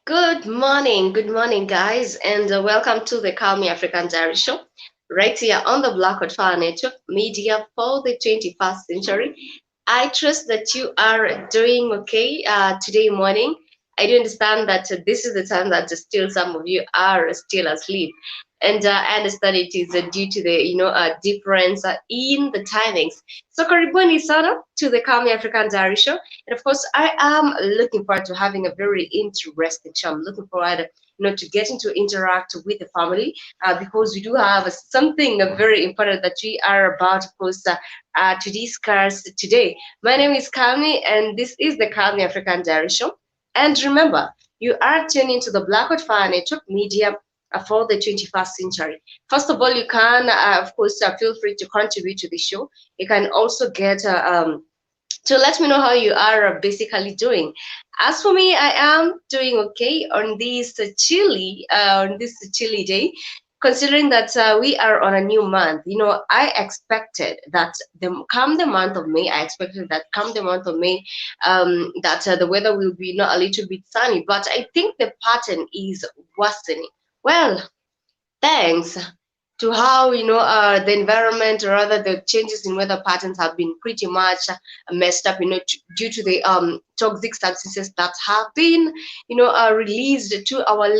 Good morning, guys, and welcome to the Calmie African Diary Show, right here on the Blackwood Fire Network Media for the 21st century. I trust that you are doing okay today morning. I do understand that this is the time that still some of you are still asleep, and I understand it is due to the difference in the timings. So, karibuni sana to the Calmie African Diary Show. And of course, I am looking forward to having a very interesting show. I'm looking forward, to getting to interact with the family because we do have something very important that we are about, of course, to discuss today. My name is Calmie, and this is the Calmie African Diary Show. And remember, you are tuning to the Blackwood Fire Network Media for the 21st century. First of all, you can, of course, feel free to contribute to the show. You can also get to let me know how you are basically doing. As for me, I am doing okay on this chilly day. Considering that we are on a new month, I expected that come the month of May, that the weather will be not a little bit sunny, but I think the pattern is worsening. Well, thanks to how the environment, or rather the changes in weather patterns, have been pretty much messed up, due to the toxic substances that have been released to our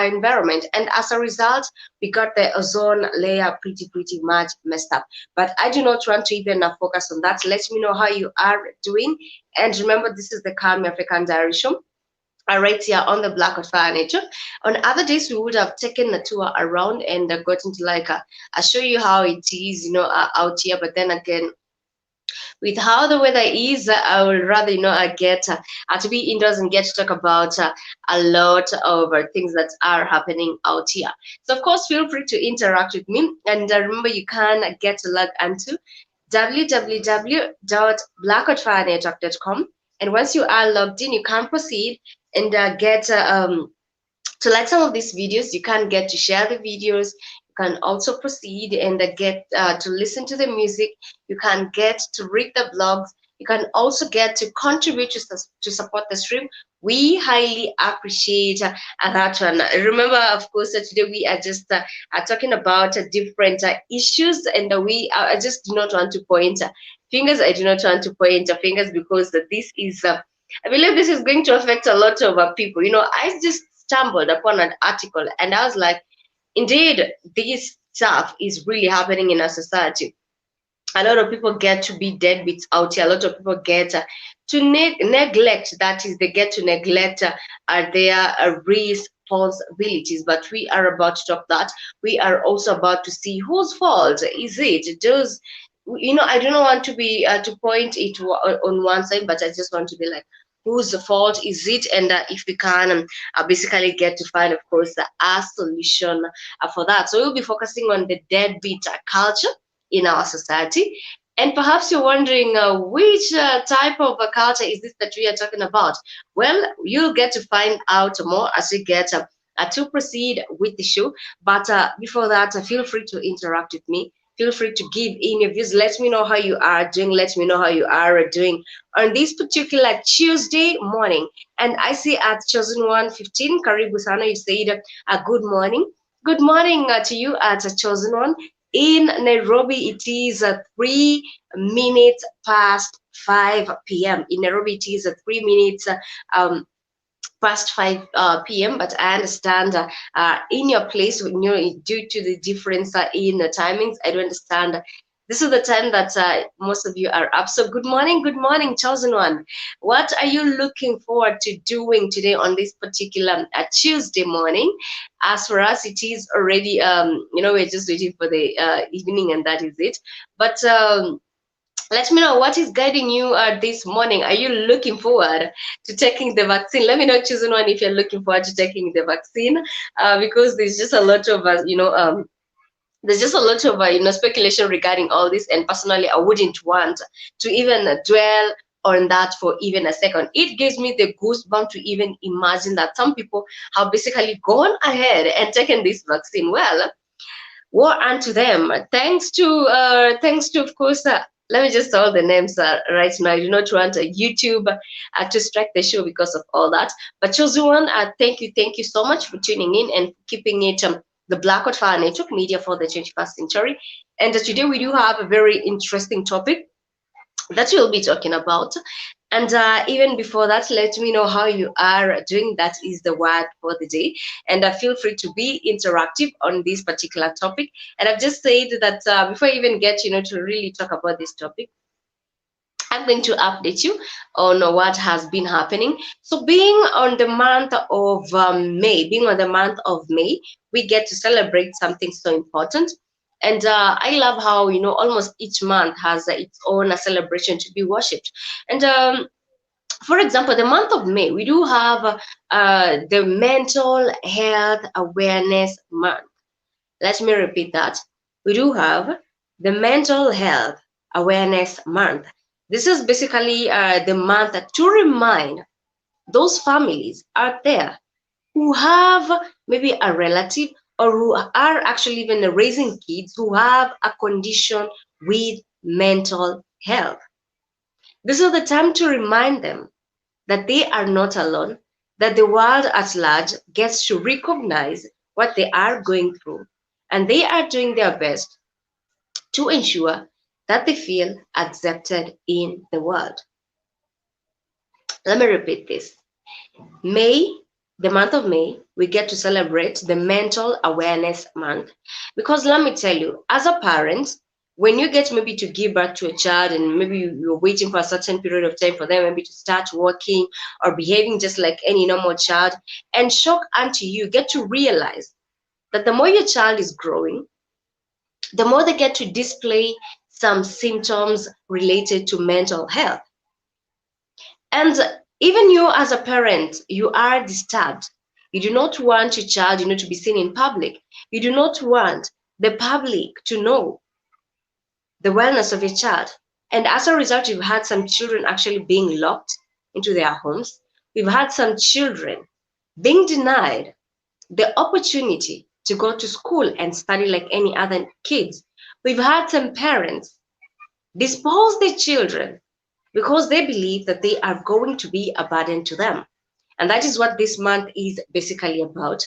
environment, and as a result we got the ozone layer pretty much messed up. But I do not want to even focus on that. Let me know how you are doing, and remember, this is the Calm African Diary Show, right here on the Black Fire Nature. On other days, we would have taken a tour around and gotten to I show you how it is, out here. But then again, with how the weather is, I would rather, I get to be indoors and get to talk about a lot of things that are happening out here. So, of course, feel free to interact with me. And remember, you can get to log onto www.blackoutfirenetwork.com. And once you are logged in, you can proceed and get to like some of these videos. You can get to share the videos. You can also proceed and get to listen to the music. You can get to read the blogs. You can also get to contribute to support the stream. We highly appreciate that one. Remember, of course, today we are just are talking about different issues, and I just do not want to point fingers. I do not want to point fingers because this is I believe this is going to affect a lot of people. I just stumbled upon an article and I was like, indeed, this stuff is really happening in our society. A lot of people get to be deadbeats out here. A lot of people get to neglect, that is, they get to neglect their responsibilities. But we are about to talk that. We are also about to see whose fault is it. Does I don't want to be to point it on one side, but I just want to be like, whose fault is it? And if we can basically get to find, of course, a solution for that. So we'll be focusing on the deadbeat culture in our society. And perhaps you're wondering which type of culture is this that we are talking about? Well, you'll get to find out more as we get to proceed with the show. But before that, feel free to interact with me. Feel free to give in your views. Let me know how you are doing. Let me know how you are doing on this particular Tuesday morning. And I see at Chosen 115, Karibu Sana, you said good morning. Good morning to you at Chosen One. In Nairobi, it is 3 minutes past 5 p.m. In Nairobi, it is 3 minutes past 5 p.m. But I understand in your place, due to the difference in the timings, I do understand this is the time that most of you are up. So good morning, chosen one. What are you looking forward to doing today on this particular Tuesday morning? As for us, it is already, we're just waiting for the evening, and that is it. But let me know what is guiding you this morning. Are you looking forward to taking the vaccine? Let me know, choosing one, if you're looking forward to taking the vaccine, because there's just a lot of there's just a lot of speculation regarding all this, and personally, I wouldn't want to even dwell on that for even a second. It gives me the goosebumps to even imagine that some people have basically gone ahead and taken this vaccine. Well, war unto them. Thanks to of course Let me just tell the names right now. I do not want YouTube to strike the show because of all that. But chosen one, thank you so much for tuning in and keeping it the Blackout Fire Network Media for the 21st century. And today we do have a very interesting topic that we'll be talking about. And even before that, let me know how you are doing. That is the word for the day. And feel free to be interactive on this particular topic. And I've just said that before I even get, to really talk about this topic, I'm going to update you on what has been happening. So being on the month of May, we get to celebrate something so important. And I love how, almost each month has its own celebration to be worshipped. And for example, the month of May, we do have the Mental Health Awareness Month. Let me repeat that. We do have the Mental Health Awareness Month. This is basically the month to remind those families out there who have maybe a relative or who are actually even raising kids who have a condition with mental health. This is the time to remind them that they are not alone, that the world at large gets to recognize what they are going through, and they are doing their best to ensure that they feel accepted in the world. Let me repeat this. May, the month of May, we get to celebrate the Mental Awareness Month. Because let me tell you, as a parent, when you get maybe to give birth to a child and maybe you're waiting for a certain period of time for them maybe to start walking or behaving just like any normal child, and shock unto you get to realize that the more your child is growing, the more they get to display some symptoms related to mental health. And even you as a parent, you are disturbed. You do not want your child, to be seen in public. You do not want the public to know the wellness of your child. And as a result, you've had some children actually being locked into their homes. We've had some children being denied the opportunity to go to school and study like any other kids. We've had some parents dispose their children because they believe that they are going to be a burden to them. And that is what this month is basically about.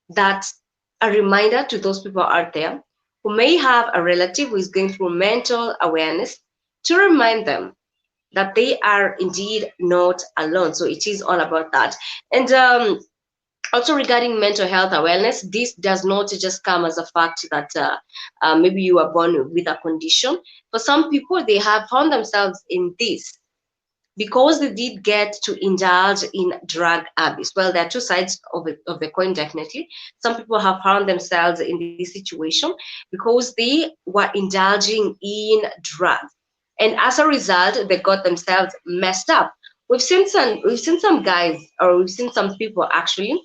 That's a reminder to those people out there who may have a relative who is going through mental awareness to remind them that they are indeed not alone. So it is all about that. And also regarding mental health awareness, this does not just come as a fact that maybe you are born with a condition. For some people, they have found themselves in this because they did get to indulge in drug abuse. Well, there are two sides of the coin, definitely. Some people have found themselves in this situation because they were indulging in drugs. And as a result, they got themselves messed up. We've seen some guys, or we've seen some people actually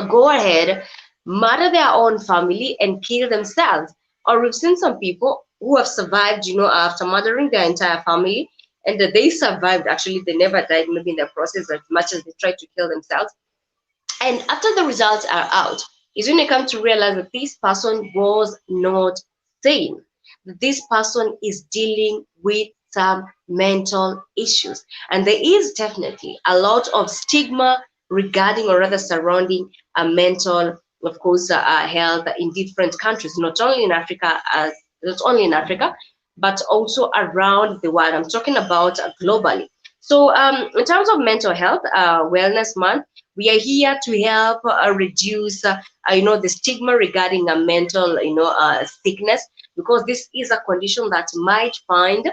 go ahead, murder their own family and kill themselves. Or we've seen some people who have survived, after murdering their entire family, and that they survived. Actually, they never died, maybe in the process, as much as they tried to kill themselves. And after the results are out, is when you come to realize that this person was not sane. That this person is dealing with some mental issues. And there is definitely a lot of stigma regarding, or rather surrounding, mental, of course, health in different countries, not only in Africa, but also around the world. I'm talking about globally. So in terms of mental health wellness month, we are here to help reduce, the stigma regarding a mental, sickness, because this is a condition that might find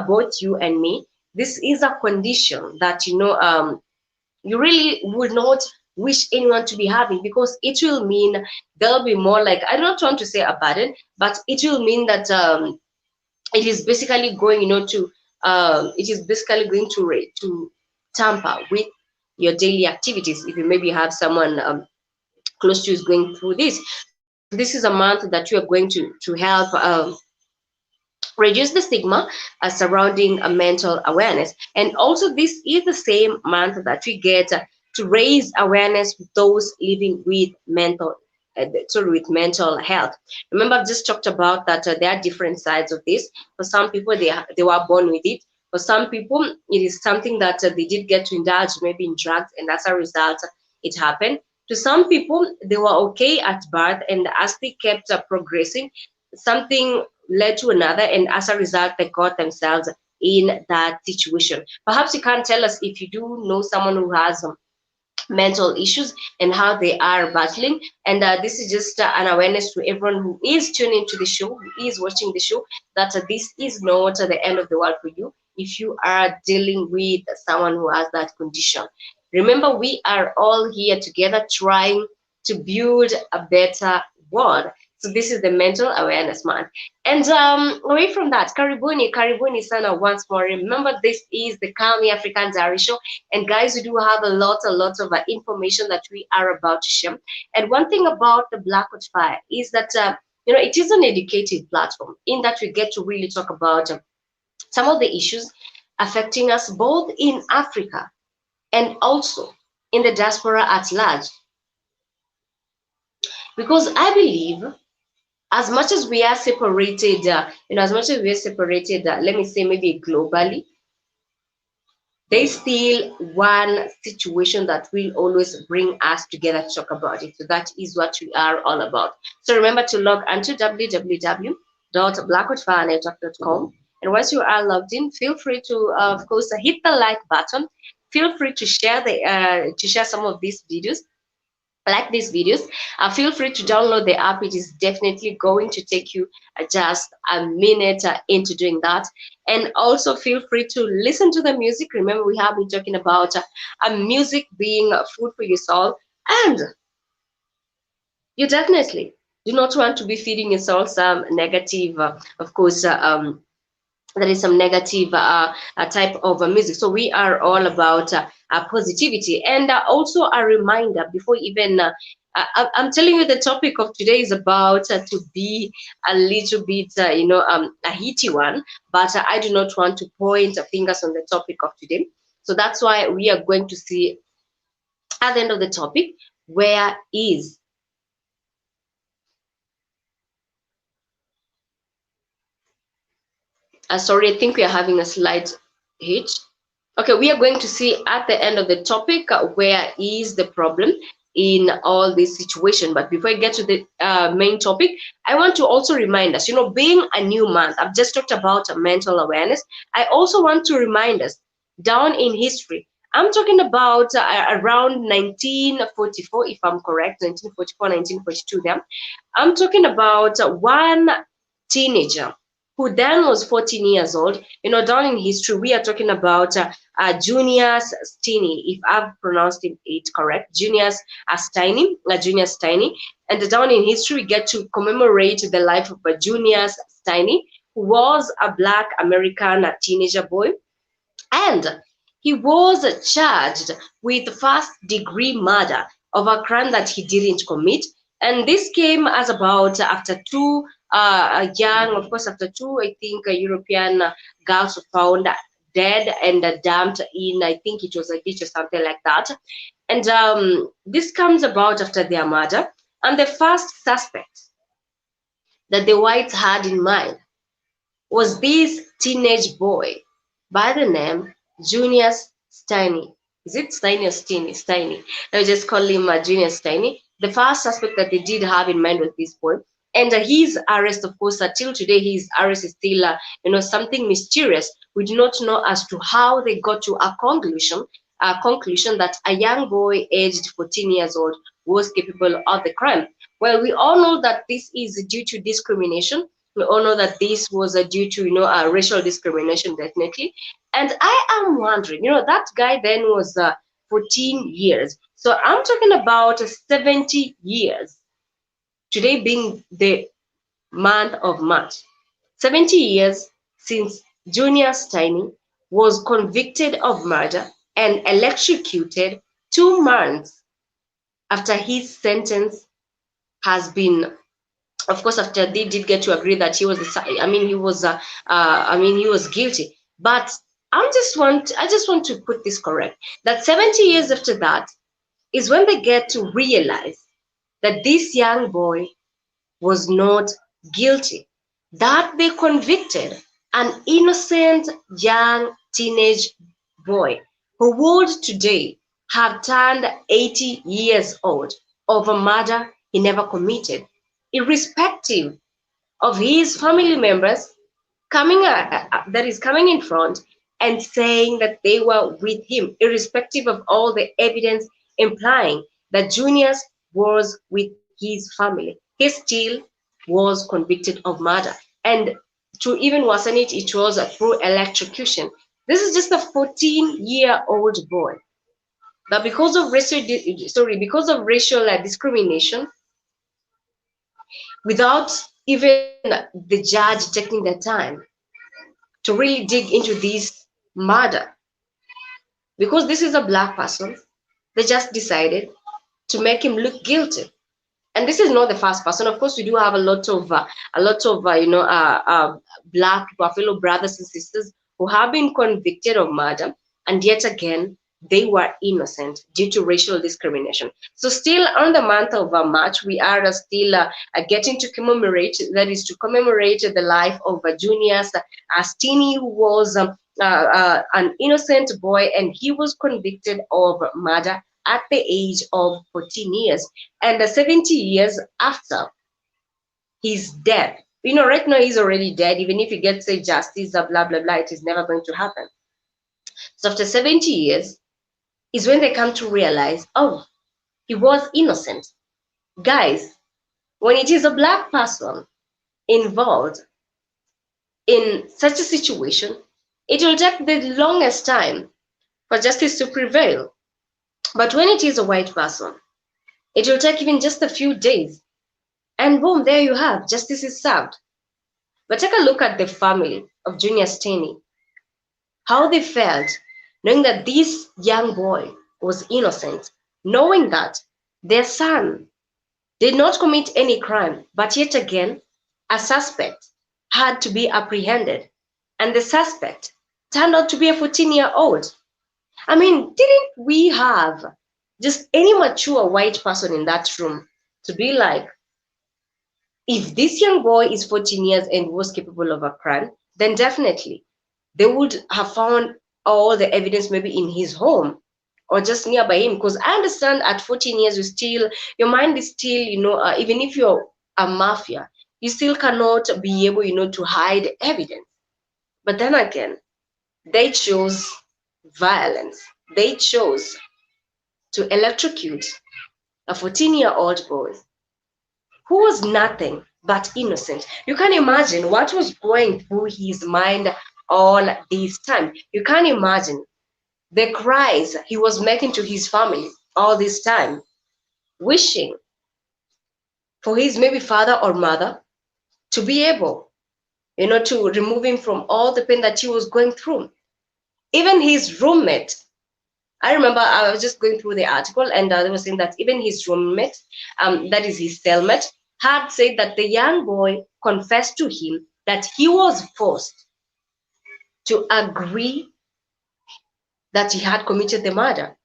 both you and me. This is a condition that, you really would not wish anyone to be having, because it will mean there'll be more, like, I don't want to say a burden, but it will mean that it is basically going, to tamper with your daily activities. If you maybe have someone close to you is going through this, so this is a month that you are going to help reduce the stigma surrounding mental awareness. And also, this is the same month that we get to raise awareness with those living with mental sorry, with mental health. Remember, I've just talked about that there are different sides of this. For some people, they were born with it. For some people, it is something that they did get to indulge maybe in drugs, and as a result, it happened. To some people, they were okay at birth, and as they kept progressing, something led to another, and as a result, they got themselves in that situation. Perhaps you can't tell us if you do know someone who has mental issues and how they are battling. And this is just an awareness to everyone who is tuning into the show, who is watching the show, that this is not the end of the world for you if you are dealing with someone who has that condition. Remember, we are all here together trying to build a better world. So this is the Mental Awareness Month. And away from that, karibuni sana once more. Remember, this is the Calmie African Diary Show. And guys, we do have a lot of information that we are about to share. And one thing about the Blackout Fire is that, it is an educative platform in that we get to really talk about some of the issues affecting us both in Africa and also in the diaspora at large. Because I believe, as much as we are separated, let me say maybe globally, there's still one situation that will always bring us together to talk about it. So that is what we are all about. So remember to log on to www.blackoutfirenetwork.com. And once you are logged in, feel free to, of course, hit the like button. Feel free to share some of these videos. Like these videos, feel free to download the app. It is definitely going to take you just a minute into doing that. And also feel free to listen to the music. Remember, we have been talking about music being food for your soul, and you definitely do not want to be feeding your soul some negative, of course, there is some negative type of music. So we are all about positivity. And also a reminder before even I'm telling you, the topic of today is about to be a little bit a hitty one, but I do not want to point fingers on the topic of today. So that's why we are going to see at the end of the topic, where is sorry, I think we are having a slight hitch. Okay, we are going to see at the end of the topic where is the problem in all this situation. But before I get to the main topic, I want to also remind us, being a new month, I've just talked about mental awareness. I also want to remind us, down in history, I'm talking about around 1944, if I'm correct, 1944, 1942 there. I'm talking about one teenager who then was 14 years old. Down in history, we are talking about Junius Steiny, if I've pronounced it correct, Junius Steiny. And down in history, we get to commemorate the life of Junius Steiny, who was a Black American teenager boy. And he was charged with first-degree murder of a crime that he didn't commit. And this came as about after two after two, I think, European girls were found dead and dumped in, I think it was a ditch or something like that. And this comes about after their murder. And the first suspect that the whites had in mind was this teenage boy by the name Junius Steiny. Is it Steiny or Steiny? Steiny. I will just call him Junius Steiny. The first suspect that they did have in mind was this boy. And his arrest, of course, till today, his arrest is still, something mysterious. We do not know as to how they got to a conclusion that a young boy aged 14 years old was capable of the crime. Well, we all know that this is due to discrimination. We all know that this was due to, racial discrimination, definitely. And I am wondering, that guy then was 14 years. So I'm talking about 70 years. Today being the month of March. 70 years since Junius Steiny was convicted of murder and electrocuted 2 months after his sentence has been, of course, after they did get to agree that he was he was guilty. But I just want to put this correct, that 70 years after that is when they get to realize that this young boy was not guilty, that they convicted an innocent young teenage boy who would today have turned 80 years old of a murder he never committed, irrespective of his family members coming in front and saying that they were with him, irrespective of all the evidence implying that Junius was with his family. He still was convicted of murder. And to even worsen it, it was through electrocution. This is just a 14-year-old boy. But because of racial discrimination, without even the judge taking the time to really dig into this murder, because this is a black person, they just decided to make him look guilty. And this is not the first person. Of course, we do have black people, fellow brothers and sisters who have been convicted of murder, and yet again they were innocent due to racial discrimination. So still on the month of March, we are still getting to commemorate, that is to commemorate the life of Junius Steiny, who was an innocent boy, and he was convicted of murder at the age of 14 years. And 70 years after his death, right now he's already dead. Even if he gets a justice, blah, blah, blah, it is never going to happen. So after 70 years is when they come to realize, oh, he was innocent. Guys, when it is a black person involved in such a situation, it will take the longest time for justice to prevail. But when it is a white person, it will take even just a few days. And boom, there you have, justice is served. But take a look at the family of Junius Steiny, how they felt knowing that this young boy was innocent, knowing that their son did not commit any crime, but yet again, a suspect had to be apprehended. And the suspect turned out to be a 14-year-old. I mean, didn't we have just any mature white person in that room to be like, if this young boy is 14 years and was capable of a crime, then definitely they would have found all the evidence maybe in his home or just nearby him. Because I understand at 14 years, your mind is still, even if you're a mafia, you still cannot be able, to hide evidence. But then again, they chose violence. They chose to electrocute a 14-year-old boy who was nothing but innocent. You can imagine what was going through his mind all this time. You can imagine the cries he was making to his family all this time, wishing for his maybe father or mother to be able, to remove him from all the pain that he was going through. Even his roommate, I remember I was just going through the article, and they were saying that even his roommate, that is his cellmate, had said that the young boy confessed to him that he was forced to agree that he had committed the murder.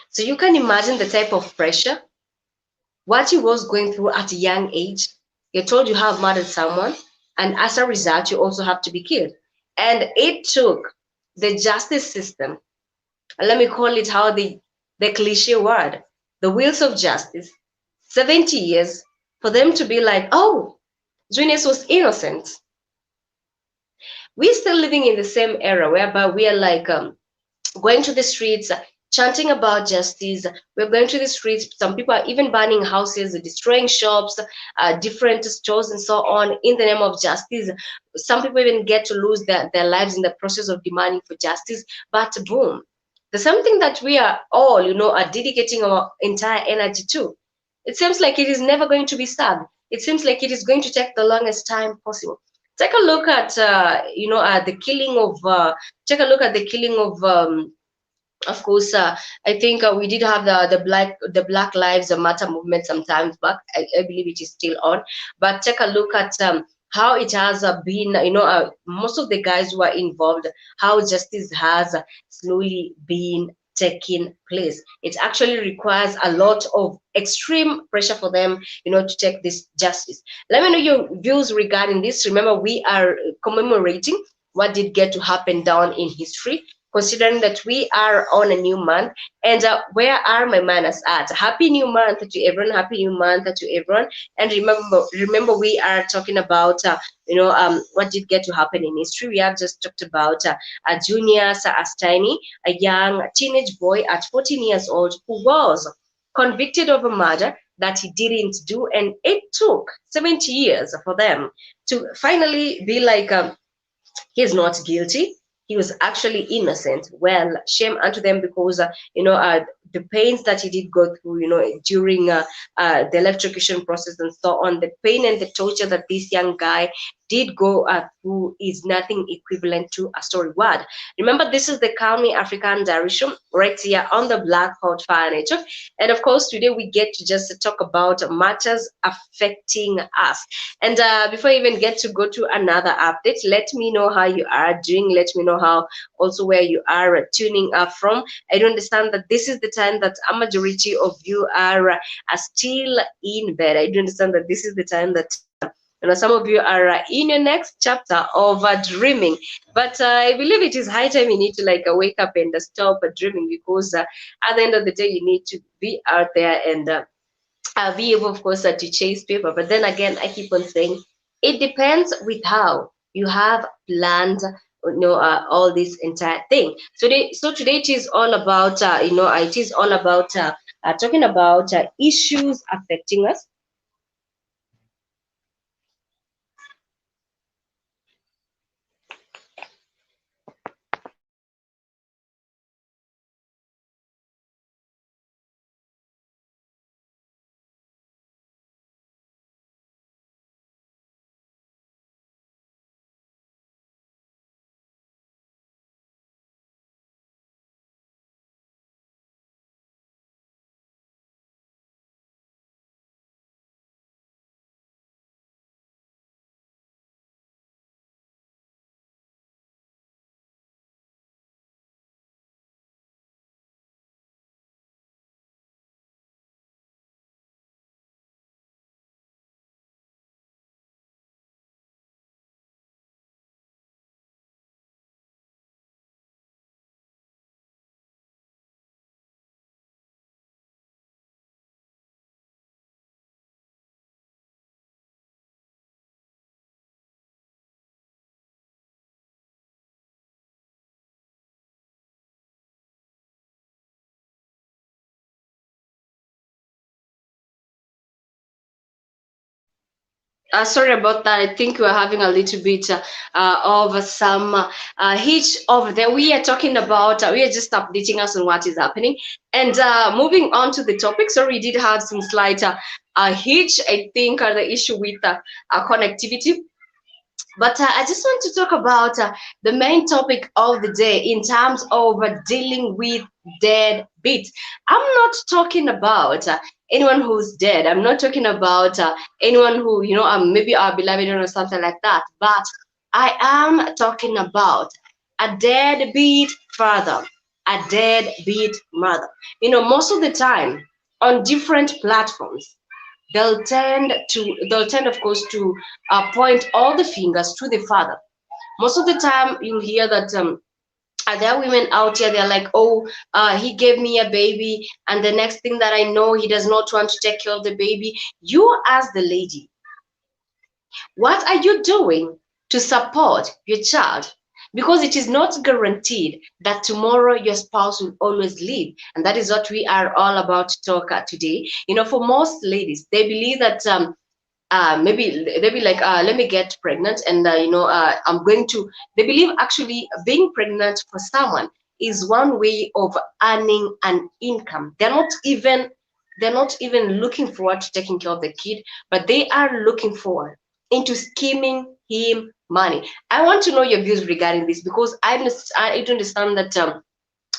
So you can imagine the type of pressure, what he was going through at a young age. You're told you have murdered someone, and as a result, you also have to be killed. And it took the justice system, let me call it how the cliche word, the wheels of justice, 70 years for them to be like, oh, Junius was innocent. We're still living in the same era whereby we are like going to the streets, chanting about justice. We're going to the streets. Some people are even burning houses, destroying shops, different stores, and so on in the name of justice. Some people even get to lose their lives in the process of demanding for justice. But boom, there's something that we are all, are dedicating our entire energy to. It seems like it is never going to be served. It seems like it is going to take the longest time possible. Take a look at, the killing of. Take a look at the killing of course, I think we did have the Black Lives Matter movement some time back. I believe it is still on. But take a look at how it has been, most of the guys who are involved, how justice has slowly been taking place. It actually requires a lot of extreme pressure for them, to take this justice. Let me know your views regarding this. Remember, we are commemorating what did get to happen down in history, considering that we are on a new month. And where are my manners at? Happy new month to everyone. Happy new month to everyone. And remember, we are talking about what did get to happen in history. We have just talked about Junior Steiny, a young teenage boy at 14 years old who was convicted of a murder that he didn't do, and it took 70 years for them to finally be like, he's not guilty. He was actually innocent. Well, shame unto them, because the pains that he did go through, during the electrocution process and so on, the pain and the torture that this young guy did go through is nothing equivalent to a story word. Remember, this is the Calmie African Diary Show right here on the Black Hot Fire Network. And of course, today we get to just talk about matters affecting us. And before I even get to go to another update, let me know how you are doing. Let me know how also where you are tuning up from. I do understand that this is the time that a majority of you are still in bed. I do understand that this is the time that some of you are in your next chapter of dreaming. But I believe it is high time you need to wake up and stop dreaming, because at the end of the day, you need to be out there and be able, of course, to chase paper. But then again, I keep on saying it depends with how you have planned, all this entire thing. So today it is all about, it is all about talking about issues affecting us. Sorry about that. I think we're having a little bit of some hitch over there. We are talking about, we are just updating us on what is happening. And moving on to the topic. So we did have some slight hitch, I think, the issue with connectivity. But I just want to talk about the main topic of the day in terms of dealing with deadbeat. I'm not talking about anyone who's dead. I'm not talking about anyone who, maybe our beloved or something like that. But I am talking about a deadbeat father, a deadbeat mother. Most of the time on different platforms, they'll tend of course to point all the fingers to the father. Most of the time you'll hear that there are women out here, they're like, oh, he gave me a baby, and the next thing that I know, he does not want to take care of the baby. You, as the lady, what are you doing to support your child? Because it is not guaranteed that tomorrow your spouse will always leave. And that is what we are all about to talk today. For most ladies, they believe that maybe they'll be like, let me get pregnant, and I'm going to. They believe actually being pregnant for someone is one way of earning an income. They're not even looking forward to taking care of the kid, but they are looking forward into scheming him money. I want to know your views regarding this, because I do understand that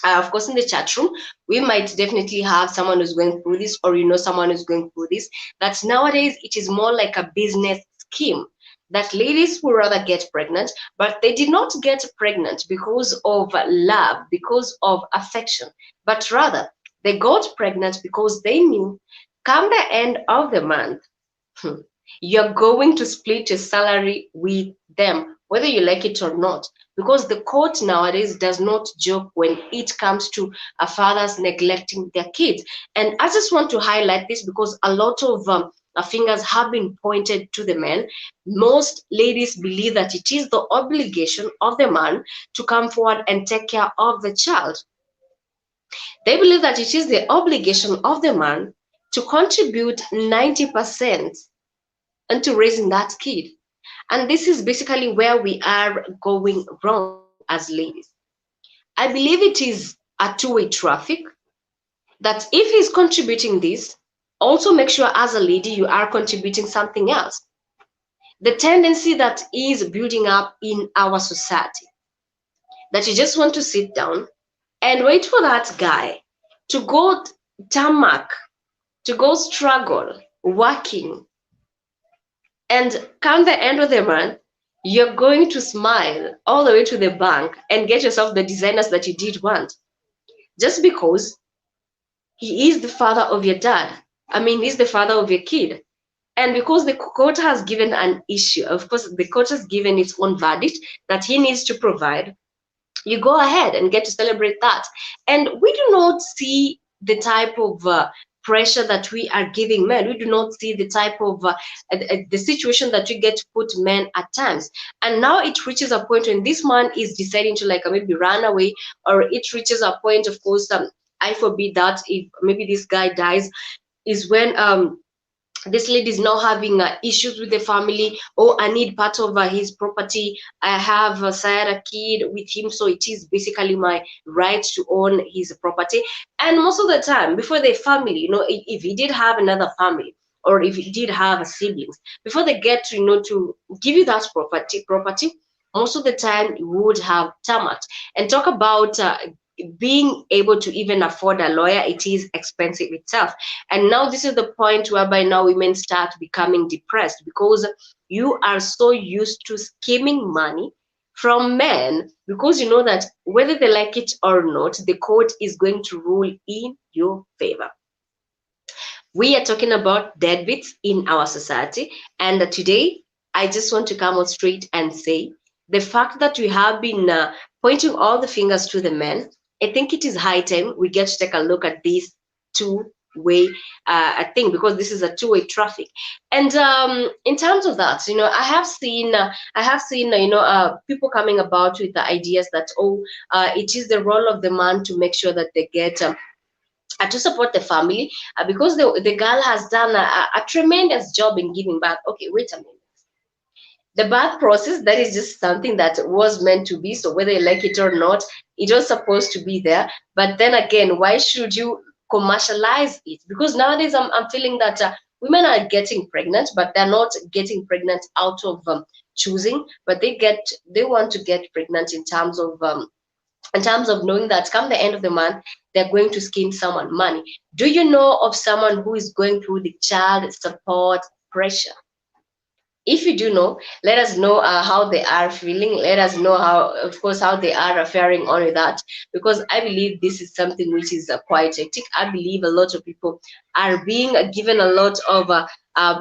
of course, in the chat room, we might definitely have someone who's going through this, or someone who's going through this. That nowadays it is more like a business scheme. that ladies would rather get pregnant, but they did not get pregnant because of love, because of affection, but rather they got pregnant because they knew come the end of the month, you're going to split your salary with them, whether you like it or not. Because the court nowadays does not joke when it comes to fathers neglecting their kids. And I just want to highlight this because a lot of fingers have been pointed to the men. Most ladies believe that it is the obligation of the man to come forward and take care of the child. They believe that it is the obligation of the man to contribute 90% into raising that kid. And this is basically where we are going wrong as ladies. I believe it is a two-way traffic, that if he's contributing this, also make sure as a lady you are contributing something else. The tendency that is building up in our society, that you just want to sit down and wait for that guy to go tarmac, to go struggle, working, and come the end of the month, you're going to smile all the way to the bank and get yourself the designers that you did want. Just because he is the father of your dad. I mean, he's the father of your kid. And because the court has given an issue, of course, the court has given its own verdict that he needs to provide, you go ahead and get to celebrate that. And we do not see the type of pressure that we are giving men. We do not see the type of the situation that we get to put men at times. And now it reaches a point when this man is deciding to like maybe run away, or it reaches a point, of course, I forbid that if maybe this guy dies, is when this lady is now having issues with the family. Oh, I need part of his property. I have sired a kid with him, so it is basically my right to own his property. And most of the time, before the family, if he did have another family, or if he did have siblings, before they get to, to give you that property, most of the time you would have tarmac. And talk about being able to even afford a lawyer, it is expensive itself. And now this is the point whereby now women start becoming depressed, because you are so used to skimming money from men, because you know that whether they like it or not, the court is going to rule in your favor. We are talking about deadbeats in our society, and today I just want to come out straight and say the fact that we have been pointing all the fingers to the men, I think it is high time we get to take a look at this two-way thing, because this is a two-way traffic. And in terms of that, I have seen people coming about with the ideas that it is the role of the man to make sure that they get to support the family, because the girl has done a tremendous job in giving back. Okay, wait a minute. The birth process, that is just something that was meant to be. So whether you like it or not, it was supposed to be there. But then again, why should you commercialize it? Because nowadays I'm feeling that women are getting pregnant, but they're not getting pregnant out of choosing, but they want to get pregnant in terms of knowing that come the end of the month, they're going to scheme someone money. Do you know of someone who is going through the child support pressure? If you do know, let us know how they are feeling. Let us know how they are faring on with that, because I believe this is something which is quite hectic. I believe a lot of people are being given a lot of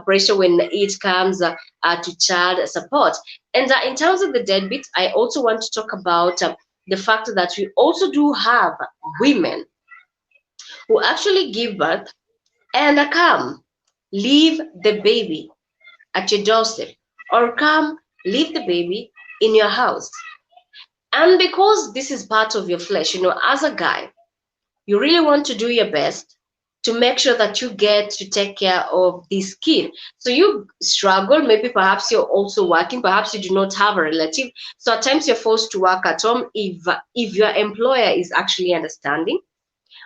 pressure when it comes to child support. And in terms of the deadbeat, I also want to talk about the fact that we also do have women who actually give birth and come leave the baby at your doorstep, or come leave the baby in your house. And because this is part of your flesh, as a guy, you really want to do your best to make sure that you get to take care of this kid. So you struggle, maybe perhaps you're also working, perhaps you do not have a relative, so at times you're forced to work at home if your employer is actually understanding.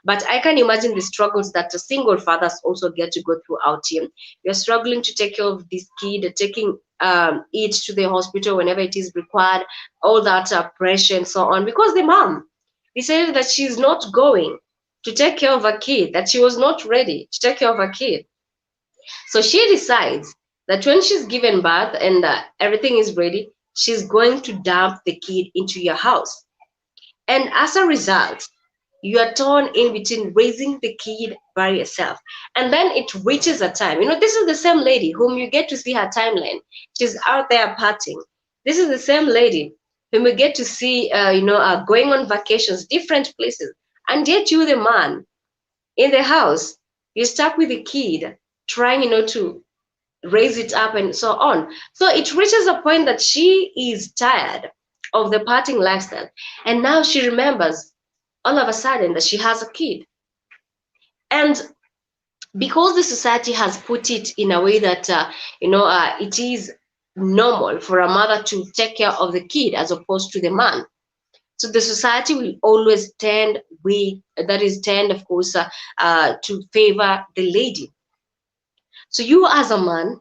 But I can imagine the struggles that the single fathers also get to go through out here. You're struggling to take care of this kid, taking it to the hospital whenever it is required, all that pressure and so on, because the mom decided that she's not going to take care of a kid, that she was not ready to take care of a kid. So she decides that when she's given birth and everything is ready, she's going to dump the kid into your house. And as a result, you are torn in between raising the kid by yourself. And then it reaches a time. This is the same lady whom you get to see her timeline. She's out there partying. This is the same lady whom we get to see, going on vacations, different places. And yet you, the man in the house, you're stuck with the kid, trying, to raise it up and so on. So it reaches a point that she is tired of the partying lifestyle. And now she remembers all of a sudden that she has a kid. And because the society has put it in a way that, it is normal for a mother to take care of the kid as opposed to the man. So the society will always tend, of course, to favor the lady. So you as a man,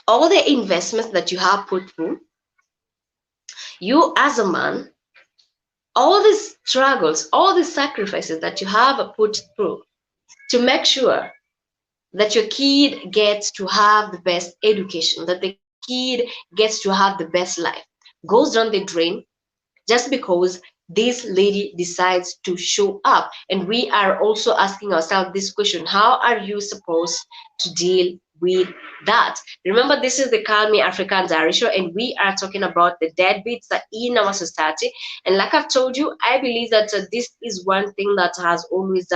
all the investments that you have put through, you as a man, all the struggles, all the sacrifices that you have put through to make sure that your kid gets to have the best education, that the kid gets to have the best life, goes down the drain just because this lady decides to show up. And we are also asking ourselves this question: how are you supposed to deal with that? Remember, this is the Calmie African Diary Show, and we are talking about the deadbeats in our society. And like I've told you, I believe that this is one thing that has always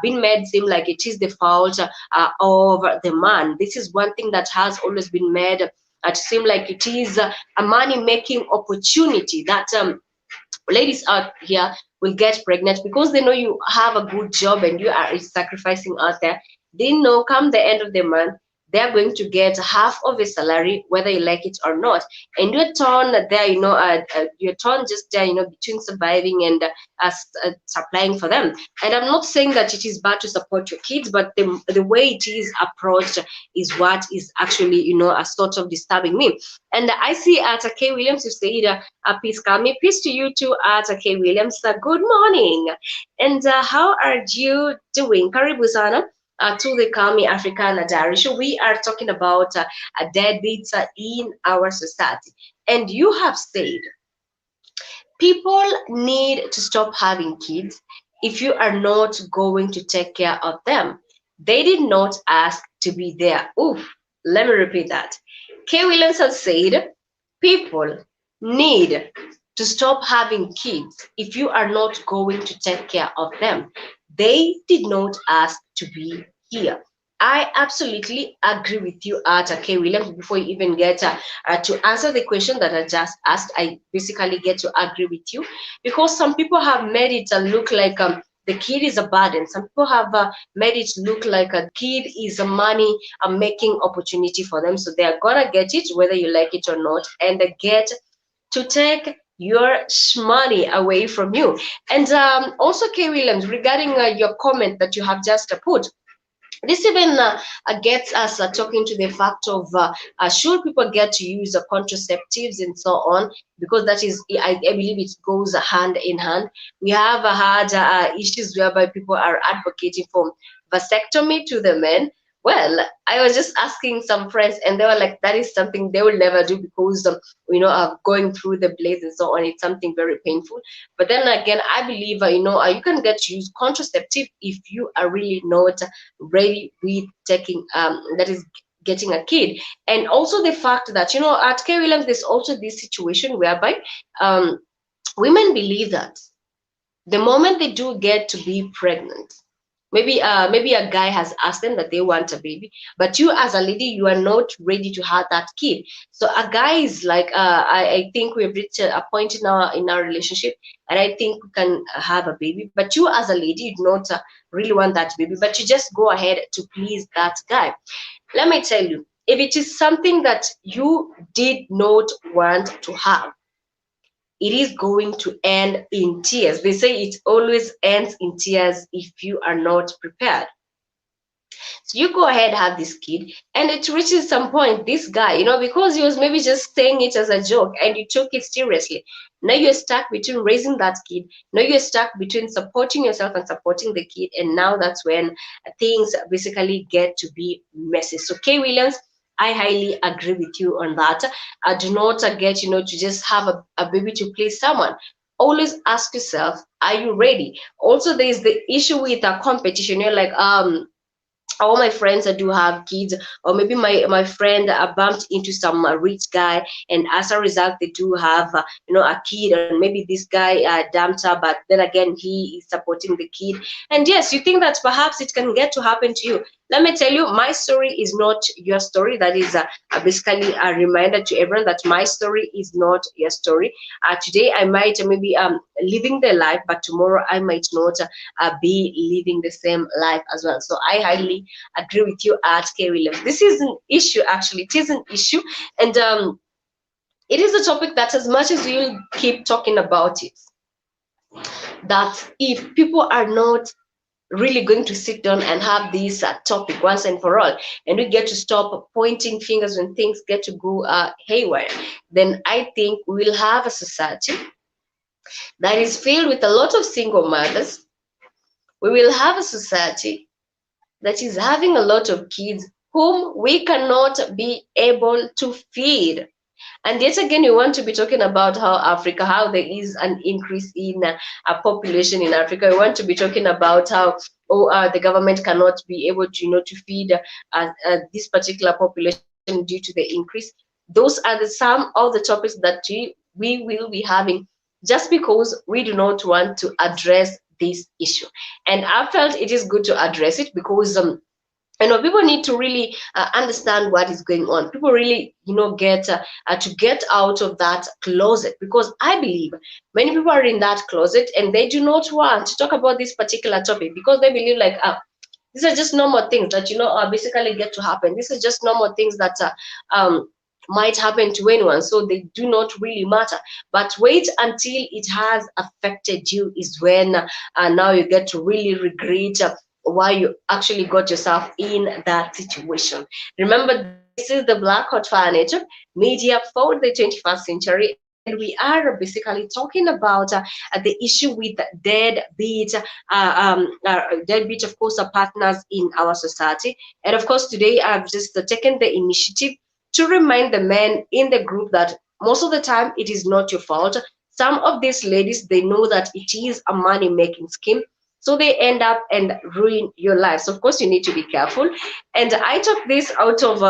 been made seem like it is the fault of the man. This is one thing that has always been made to seem like it is a money-making opportunity that ladies out here will get pregnant because they know you have a good job and you are sacrificing out there. They know come the end of the month, they're going to get half of a salary, whether you like it or not. And you're torn there, you're torn just there, between surviving and supplying for them. And I'm not saying that it is bad to support your kids, but the way it is approached is what is actually, a sort of disturbing me. And I see at K. Williams, you said, peace, Calmie. Peace to you too, at K. Williams. Good morning. And how are you doing? Karibu sana to the Calmie African Diary Show. We are talking about deadbeats in our society. And you have said people need to stop having kids if you are not going to take care of them. They did not ask to be there. Oof, let me repeat that. K. Williams has said people need to stop having kids if you are not going to take care of them. They did not ask to be here. I absolutely agree with you, K. Williams. Before you even get to answer the question that I just asked, I basically get to agree with you because some people have made it look like the kid is a burden. Some people have made it look like a kid is a money making opportunity for them. So they're gonna get it whether you like it or not, and they get to take your money away from you. And also, K. Williams, regarding your comment that you have just put, this even gets us talking to the fact of should people get to use contraceptives and so on, because that is, I believe it goes hand in hand. We have had issues whereby people are advocating for vasectomy to the men. Well, I was just asking some friends, and they were like, that is something they will never do because, going through the blades and so on, it's something very painful. But then again, I believe, you can get to use contraceptive if you are really not ready with taking, that is, getting a kid. And also the fact that, at K. Williams, there's also this situation whereby women believe that the moment they do get to be pregnant, maybe a guy has asked them that they want a baby, but you as a lady, you are not ready to have that kid. So a guy is like, I think we've reached a point in our relationship, and I think we can have a baby. But you as a lady, you do not really want that baby, but you just go ahead to please that guy. Let me tell you, if it is something that you did not want to have, it is going to end in tears. They say it always ends in tears if you are not prepared. So you go ahead, have this kid, and it reaches some point, this guy, because he was maybe just saying it as a joke and you took it seriously. Now you're stuck between raising that kid. Now you're stuck between supporting yourself and supporting the kid. And now that's when things basically get to be messy. So K. Williams, I highly agree with you on that. Do not get, to just have a baby to please someone. Always ask yourself, are you ready? Also, there is the issue with a competition. You're like, all my friends that do have kids, or maybe my friend bumped into some rich guy, and as a result they do have a kid, and maybe this guy dumped her, but then again he is supporting the kid. And yes, you think that perhaps it can get to happen to you. Let me tell you, my story is not your story. That is basically a reminder to everyone that my story is not your story. Today I might maybe living the life, but tomorrow I might not be living the same life as well. So I highly agree with you at K Williams. This is an issue, actually. It is an issue. And it is a topic that, as much as we'll keep talking about it, that if people are not really going to sit down and have this topic once and for all, and we get to stop pointing fingers when things get to go haywire, then I think we'll have a society that is filled with a lot of single mothers. We will have a society that is having a lot of kids whom we cannot be able to feed. And yet again, we want to be talking about how there is an increase in a population in Africa. We want to be talking about how the government cannot be able to to feed this particular population due to the increase. Those are some of the topics that we will be having, just because we do not want to address this issue. And I felt it is good to address it because people need to really understand what is going on. People really get to get out of that closet, because I believe many people are in that closet and they do not want to talk about this particular topic, because they believe like these are just normal things that basically get to happen. These are just normal things that might happen to anyone, so they do not really matter. But wait until it has affected you, is when now you get to really regret why you actually got yourself in that situation. Remember, this is the Black Hot Fire Network, media for the 21st century, and we are basically talking about the issue with deadbeat, deadbeat, of course, are partners in our society. And of course, today I've just taken the initiative to remind the men in the group that most of the time it is not your fault. Some of these ladies, they know that it is a money making scheme, so they end up and ruin your life. So of course you need to be careful. And I took this out of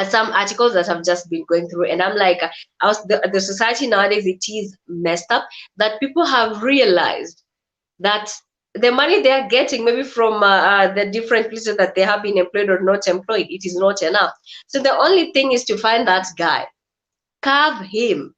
some articles that I've just been going through, and I'm like, the society nowadays, it is messed up, that people have realized that the money they are getting, maybe from the different places that they have been employed or not employed, it is not enough. So the only thing is to find that guy, carve him,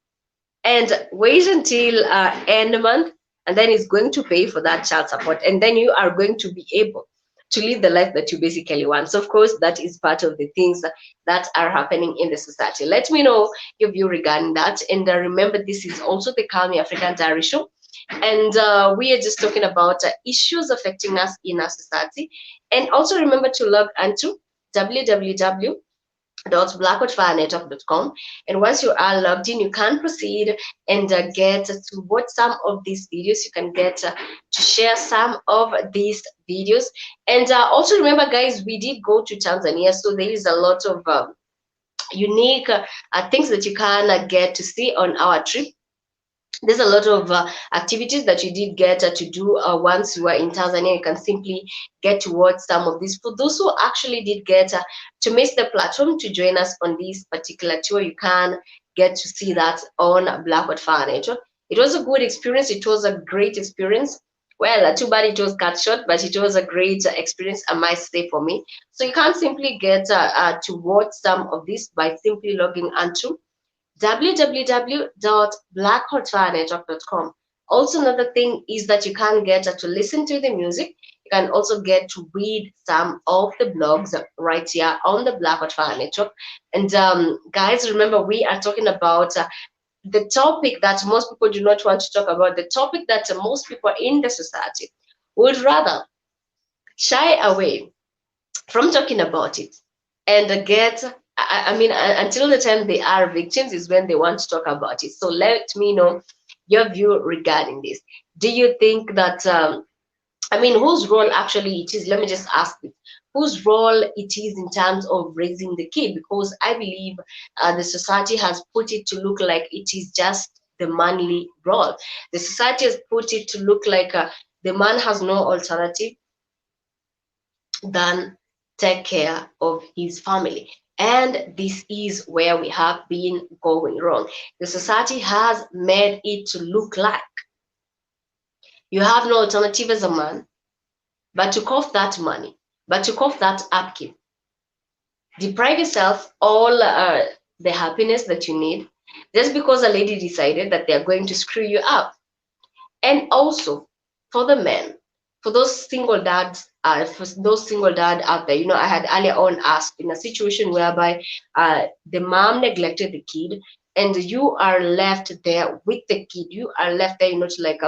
and wait until end month, and then he's going to pay for that child support, and then you are going to be able to live the life that you basically want. So of course that is part of the things that are happening in the society. Let me know your view regarding that. And remember, this is also the Calmie African Diary Show, and we are just talking about issues affecting us in our society. And also remember to log onto www.blackoutfirenetwork.com, and once you are logged in, you can proceed and get to watch some of these videos. You can get to share some of these videos. And also remember, guys, we did go to Tanzania, so there is a lot of unique things that you can get to see on our trip. There's a lot of activities that you did get to do once you were in Tanzania. You can simply get to watch some of these. For those who actually did get to miss the platform to join us on this particular tour, you can get to see that on Black Fire Network. It was a good experience. It was a great experience. Well, too bad it was cut short, but it was a great experience, I might say, for me. So you can simply get to watch some of this by simply logging onto www.blackhotfirenetwork.com. Also, another thing is that you can get to listen to the music. You can also get to read some of the blogs right here on the Black Hot Fire Network. And guys, remember, we are talking about the topic that most people do not want to talk about, the topic that most people in the society would rather shy away from talking about it, and get I mean, until the time they are victims is when they want to talk about it. So let me know your view regarding this. Do you think that I mean, whose role actually it is? Let me just ask this. whose role it is in terms of raising the kid, because I believe the society has put it to look like it is just the manly role. The society has put it to look like the man has no alternative than take care of his family. And this is where we have been going wrong. The society has made it to look like you have no alternative as a man but to cough that money, but to cough that upkeep. Deprive yourself all the happiness that you need just because a lady decided that they're going to screw you up. And also for the men, for those single dads, for those single dad out there, I had earlier on asked in a situation whereby the mom neglected the kid, and you are left there with the kid. You are left there, to like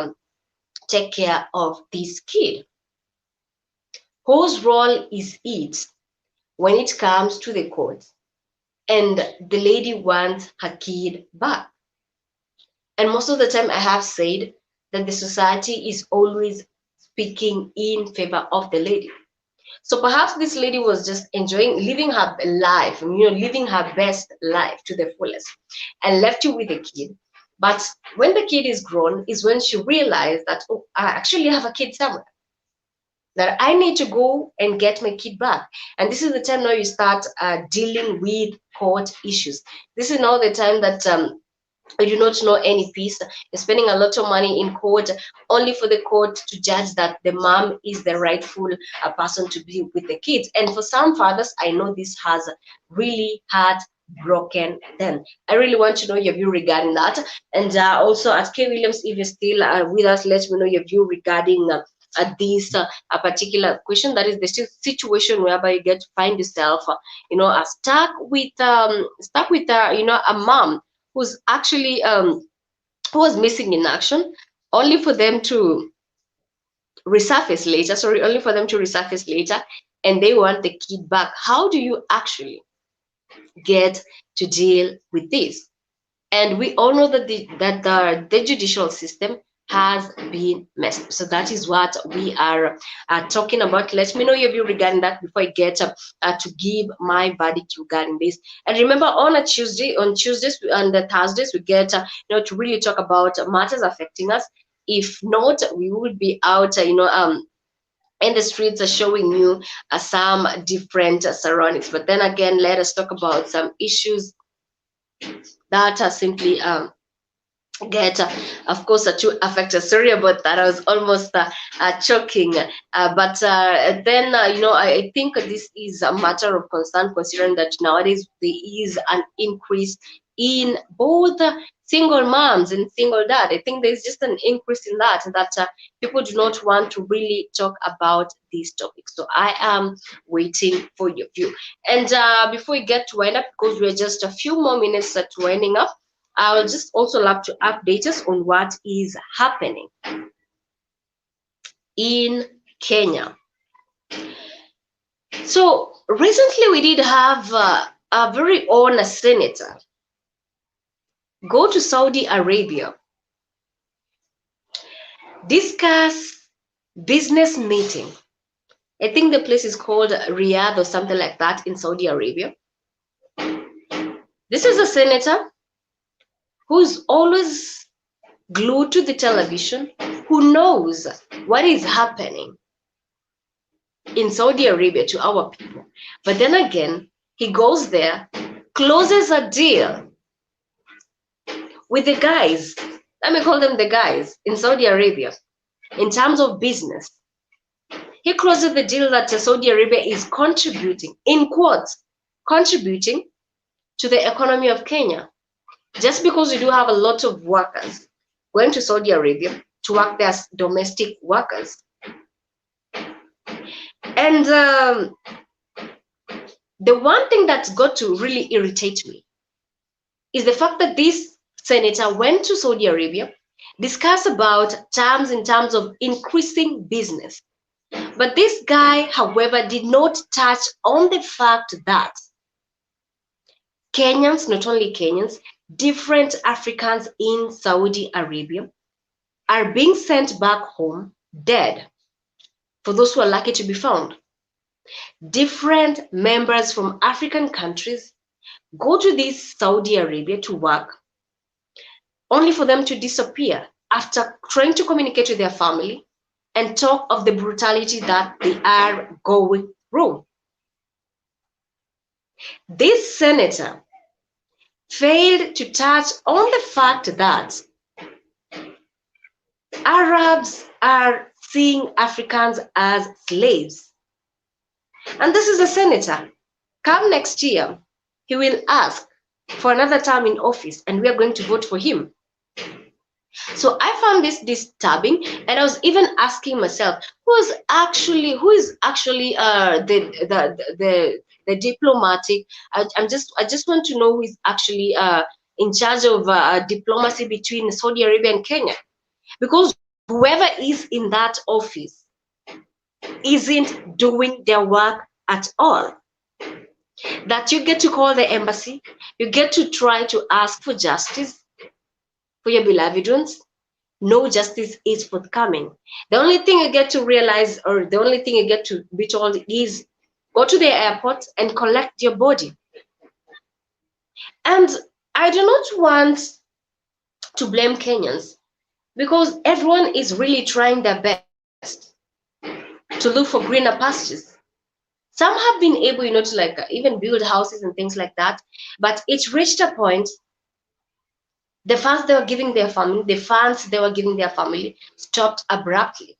take care of this kid. Whose role is it when it comes to the court and the lady wants her kid back? And most of the time, I have said that the society is always speaking in favor of the lady. So perhaps this lady was just enjoying living her life, living her best life to the fullest, and left you with a kid. But when the kid is grown, is when she realized that, oh, I actually have a kid somewhere, that I need to go and get my kid back. And this is the time now you start dealing with court issues. This is now the time that you do not know any peace. You're spending a lot of money in court only for the court to judge that the mom is the rightful person to be with the kids. And for some fathers, I know this has really heartbroken them. I really want to know your view regarding that. And also at K. Williams, if you're still with us, let me know your view regarding this a particular question, that is the situation whereby you get to find yourself stuck with a mom who's actually who was missing in action, only for them to resurface later, and they want the kid back. How do you actually get to deal with this? And we all know that the judicial system has been messed up. So that is what we are talking about. Let me know your view regarding that before I get to give my verdict regarding this. And remember, on Tuesdays and the Thursdays, we get to really talk about matters affecting us. If not, we will be out in the streets are showing you some different surroundings. But then again, let us talk about some issues that are simply get of course to affect us. Sorry about that, I was almost choking, but then I think this is a matter of concern, considering that nowadays there is an increase in both single moms and single dad. I think there's just an increase in that people do not want to really talk about these topics. So I am waiting for your view. And before we get to wind up, because we're just a few more minutes to winding up, I would just also love to update us on what is happening in Kenya. So recently we did have a very own senator go to Saudi Arabia, discuss business meeting. I think the place is called Riyadh or something like that in Saudi Arabia. This is a senator who's always glued to the television, who knows what is happening in Saudi Arabia to our people. But then again, he goes there, closes a deal with the guys, let me call them the guys, in Saudi Arabia, in terms of business. He closes the deal that Saudi Arabia is contributing, in quotes, contributing to the economy of Kenya. Just because we do have a lot of workers going to Saudi Arabia to work there as domestic workers. And the one thing that's got to really irritate me is the fact that this senator went to Saudi Arabia, discussed about terms in terms of increasing business. But this guy, however, did not touch on the fact that Kenyans, not only Kenyans, different Africans in Saudi Arabia are being sent back home dead, for those who are lucky to be found. Different members from African countries go to this Saudi Arabia to work, only for them to disappear after trying to communicate with their family and talk of the brutality that they are going through. This senator failed to touch on the fact that Arabs are seeing Africans as slaves. And this is a senator. Come next year, he will ask for another term in office, and we are going to vote for him. So I found this disturbing, and I was even asking myself, who is actually the diplomatic? I just want to know who is actually in charge of diplomacy between Saudi Arabia and Kenya, because whoever is in that office isn't doing their work at all. That you get to call the embassy, you get to try to ask for justice for your beloved ones. No justice is forthcoming. The only thing you get to realize, or the only thing you get to be told, is go to the airport and collect your body. And I do not want to blame Kenyans, because everyone is really trying their best to look for greener pastures. Some have been able, to even build houses and things like that, but it reached a point. The funds they were giving their family, stopped abruptly